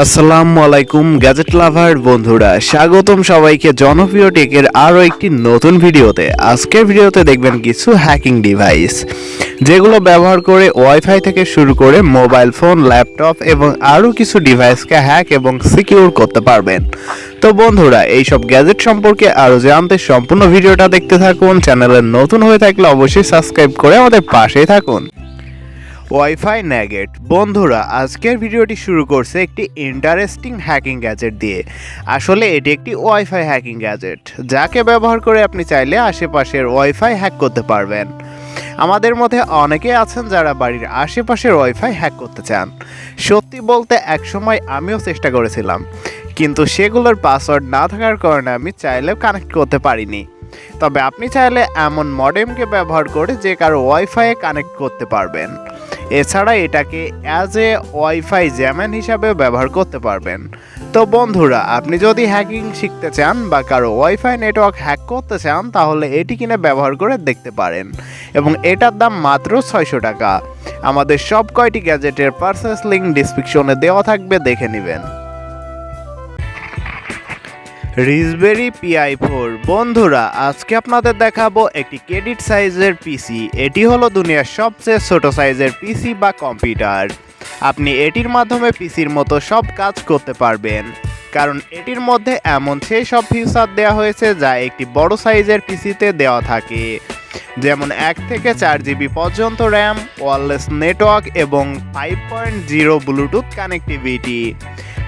আসসালামু আলাইকুম গ্যাজেট লাভার বন্ধুরা, স্বাগতম সবাইকে জনপ্রিয় টেকের আরও একটি নতুন ভিডিওতে। আজকের ভিডিওতে দেখবেন কিছু হ্যাকিং ডিভাইস যেগুলো ব্যবহার করে ওয়াইফাই থেকে শুরু করে মোবাইল ফোন, ল্যাপটপ এবং আরও কিছু ডিভাইসকে হ্যাক এবং সিকিউর করতে পারবেন। তো বন্ধুরা, এইসব গ্যাজেট সম্পর্কে আরও জানতে সম্পূর্ণ ভিডিওটা দেখতে থাকুন। চ্যানেলে নতুন হয়ে থাকলে অবশ্যই সাবস্ক্রাইব করে আমাদের পাশেই থাকুন। ওয়াইফাই ন্যাগেট। বন্ধুরা, আজকের ভিডিওটি শুরু করছে একটি ইন্টারেস্টিং হ্যাকিং গ্যাজেট দিয়ে। আসলে এটি একটি ওয়াইফাই হ্যাকিং গ্যাজেট, যাকে ব্যবহার করে আপনি চাইলে আশেপাশের ওয়াইফাই হ্যাক করতে পারবেন। আমাদের মধ্যে অনেকে আছেন যারা বাড়ির আশেপাশের ওয়াইফাই হ্যাক করতে চান। সত্যি বলতে একসময় আমিও চেষ্টা করেছিলাম, কিন্তু সেগুলোর পাসওয়ার্ড না থাকার কারণে আমি চাইলেও কানেক্ট করতে পারিনি। তবে আপনি চাইলে এমন মডেমকে ব্যবহার করে যে কারো ওয়াইফাইয়ে কানেক্ট করতে পারবেন। এছাড়া এটাকে অ্যাজ এ ওয়াইফাই জ্যামান হিসাবে ব্যবহার করতে পারবেন। তো বন্ধুরা, আপনি যদি হ্যাকিং শিখতে চান বা কারো ওয়াইফাই নেটওয়ার্ক হ্যাক করতে চান, তাহলে এটি কিনে ব্যবহার করে দেখতে পারেন। এবং এটার দাম মাত্র 600 টাকা। আমাদের সব কয়টি গ্যাজেটের পারচেজ লিঙ্ক ডিসক্রিপশনে দেওয়া থাকবে, দেখে নেবেন। রিসবেরি PI4। বন্ধুরা, আজকে আপনাদের দেখাবো একটি ক্রেডিট সাইজের পিসি। এটি হলো দুনিয়ার সবচেয়ে ছোট সাইজের পিসি বা কম্পিউটার। আপনি এটির মাধ্যমে পিসির মতো সব কাজ করতে পারবেন, কারণ এটির মধ্যে এমন সেই সব ফিচার দেওয়া হয়েছে যা একটি বড় সাইজের পিসিতে দেওয়া থাকে, যেমন 1 থেকে 4 জিবি পর্যন্ত র্যাম, ওয়্যারলেস নেটওয়ার্ক এবং 5.0 Bluetooth connectivity,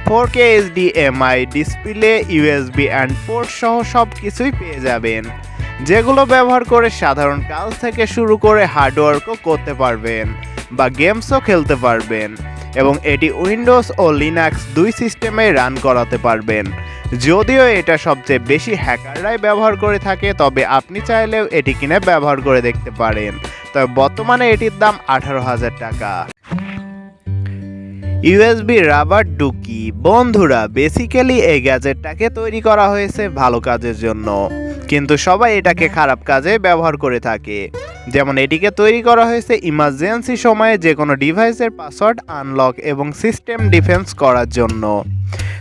4K HDMI display, USB and port সহ সব কিছুই পেয়ে যাবেন, যেগুলো ব্যবহার করে সাধারণ কাজ থেকে শুরু করে হার্ডওয়ার্কও করতে পারবেন বা গেমসও খেলতে পারবেন। এবং এটি উইন্ডোজ ও লিনাক্স দুই সিস্টেমে রান করাতে পারবেন। যদিও এটা সবচেয়ে বেশি হ্যাকাররাই ব্যবহার করে থাকে, তবে আপনি চাইলেও এটি কিনে ব্যবহার করে দেখতে পারেন। তবে বর্তমানে এটির দাম 18,000 টাকা। USB রাবার ডুকি। বন্ধুরা, বেসিক্যালি এই গ্যাজেটটাকে তৈরি করা হয়েছে ভালো কাজের জন্য, কিন্তু সবাই এটাকে খারাপ কাজে ব্যবহার করে থাকে। যেমন এটিকে তৈরি করা হয়েছে ইমার্জেন্সি সময়ে যে কোনো ডিভাইসের পাসওয়ার্ড আনলক এবং সিস্টেম ডিফেন্স করার জন্য।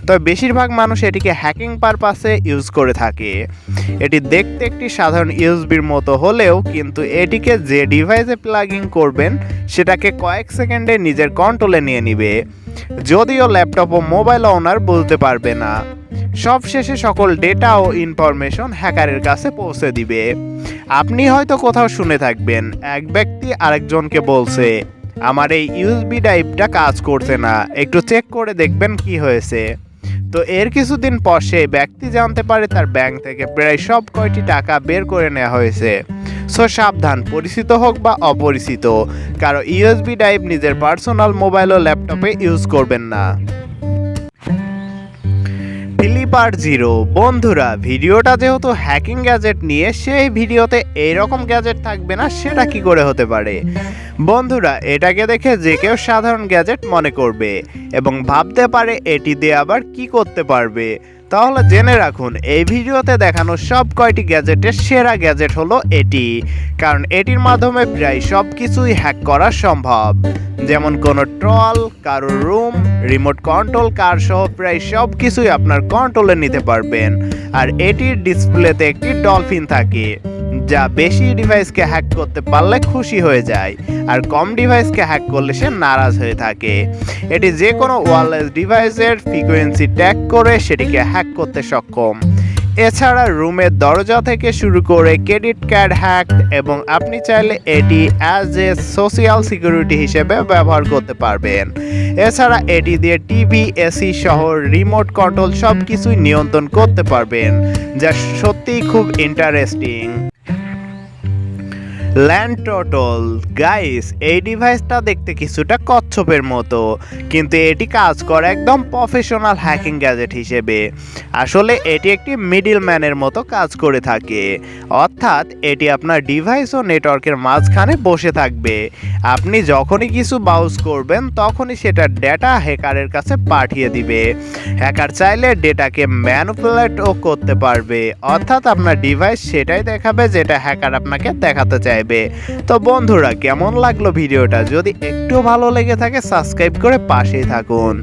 তবে বেশিরভাগ মানুষ এটিকে হ্যাকিং পারপাসে ইউজ করে থাকে। এটি দেখতে একটি সাধারণ ইউএসবির মতো হলেও কিন্তু এটিকে যে ডিভাইসে প্লাগিং করবেন সেটাকে কয়েক সেকেন্ডে নিজের কন্ট্রোলে নিয়ে নিবে, যদিও ল্যাপটপ ও মোবাইল ওনার বুঝতে পারবে না। সবশেষে সকল ডেটা ও ইনফরমেশন হ্যাকারের কাছে পৌঁছে দিবে। আপনি হয়তো কোথাও শুনে থাকবেন, এক ব্যক্তি আরেকজনকে বলছে, আমার এই ইউএসবি ড্রাইভটা কাজ করছে না, একটু চেক করে দেখবেন কি হয়েছে। তো এর কিছুদিন পর সেই ব্যক্তি জানতে পারে তার ব্যাংক থেকে প্রায় সব কয়টি টাকা বের করে নেওয়া হয়েছে। সো সাবধান, পরিচিত হোক বা অপরিচিত, কারো ইউএসবি ড্রাইভ নিজের পার্সোনাল মোবাইল ও ল্যাপটপে ইউজ করবেন না। Flipper zero. বন্ধুরা, ভিডিওটা যেহেতু হ্যাকিং গ্যাজেট নিয়ে, সেই ভিডিওতে এইরকম গ্যাজেট থাকবে না সেটা কি করে হতে পারে? বন্ধুরা, এটাকে দেখে যে কেউ সাধারণ গ্যাজেট মনে করবে এবং ভাবতে পারে এটি দিয়ে আবার কি করতে পারবে। তাহলে জেনে রাখুন, এই ভিডিওতে দেখানো সব কয়টি গ্যাজেটের সেরা গ্যাজেট হলো এটি, কারণ এটির মাধ্যমে প্রায় সব কিছুই হ্যাক করা সম্ভব। যেমন কোনো ট্রল, কারো রুম, রিমোট কন্ট্রোল কার সহ প্রায় সব কিছুই আপনার কন্ট্রোলে নিতে পারবেন। আর এটির ডিসপ্লেতে একটি ডলফিন থাকে, যা বেশি ডিভাইসকে হ্যাক করতে পারলে খুশি হয়ে যায়, আর কম ডিভাইসকে হ্যাক করলে সে নারাজ হয়ে থাকে। এটি যে কোনো ওয়্যারলেস ডিভাইসের ফ্রিকোয়েন্সি ট্র্যাক করে সেটিকে হ্যাক করতে সক্ষম। এছাড়া রুমের দরজা থেকে শুরু করে ক্রেডিট কার্ড হ্যাক, এবং আপনি চাইলে এটি অ্যাজ এ সোশ্যাল সিকিউরিটি হিসেবে ব্যবহার করতে পারবেন। এছাড়া এটি দিয়ে টিভি, এসি সহ রিমোট কন্ট্রোল সব কিছুই নিয়ন্ত্রণ করতে পারবেন, যা সত্যিই খুব ইন্টারেস্টিং। LAN Turtle। গাইস, এই ডিভাইসটা দেখতে কিছুটা কচ্ছপের মতো, কিন্তু এটি কাজ করে একদম প্রফেশনাল হ্যাকিং গ্যাজেট হিসেবে। আসলে এটি একটি মিডল ম্যানের মতো কাজ করে থাকে, অর্থাৎ এটি আপনার ডিভাইস ও নেটওয়ার্কের মাঝখানে বসে থাকবে। আপনি যখনই কিছু ব্রাউজ করবেন তখনই সেটা ডেটা হ্যাকারের কাছে পাঠিয়ে দিবে। হ্যাকার চাইলে ডেটাকে ম্যানিপুলেটও করতে পারবে, অর্থাৎ আপনার ডিভাইস সেটাই দেখাবে যেটা হ্যাকার আপনাকে দেখাতে চাইবে। তো বন্ধুরা, কেমন লাগলো ভিডিওটা? যদি একটু ভালো লেগে থাকে সাবস্ক্রাইব করে পাশেই থাকুন।